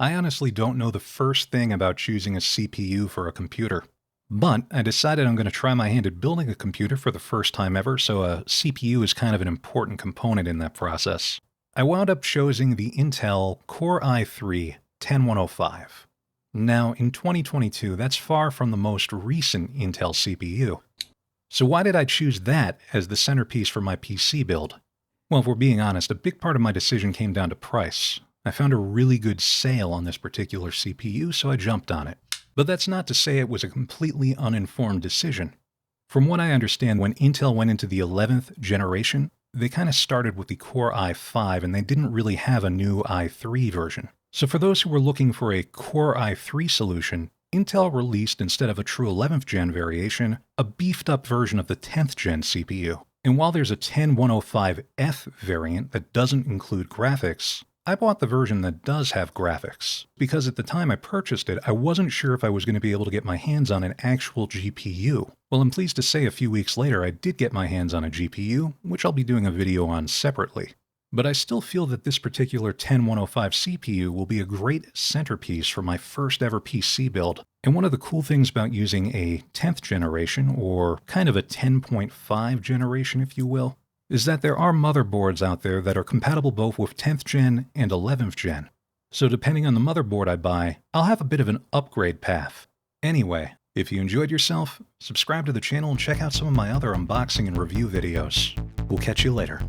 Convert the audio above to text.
I honestly don't know the first thing about choosing a CPU for a computer. But I decided I'm going to try my hand at building a computer for the first time ever, so a CPU is kind of an important component in that process. I wound up choosing the Intel Core i3-10105. Now, in 2022, that's far from the most recent Intel CPU. So why did I choose that as the centerpiece for my PC build? Well, if we're being honest, a big part of my decision came down to price. I found a really good sale on this particular CPU, so I jumped on it. But that's not to say it was a completely uninformed decision. From what I understand, when Intel went into the 11th generation, they kind of started with the Core i5 and they didn't really have a new i3 version. So for those who were looking for a Core i3 solution, Intel released, instead of a true 11th gen variation, a beefed up version of the 10th gen CPU. And while there's a 10105F variant that doesn't include graphics, I bought the version that does have graphics, because at the time I purchased it, I wasn't sure if I was going to be able to get my hands on an actual GPU. Well, I'm pleased to say a few weeks later I did get my hands on a GPU, which I'll be doing a video on separately. But I still feel that this particular 10105 CPU will be a great centerpiece for my first ever PC build. And one of the cool things about using a 10th generation, or kind of a 10.5 generation if you will, is that there are motherboards out there that are compatible both with 10th gen and 11th gen. So depending on the motherboard I buy, I'll have a bit of an upgrade path. Anyway, if you enjoyed yourself, subscribe to the channel and check out some of my other unboxing and review videos. We'll catch you later.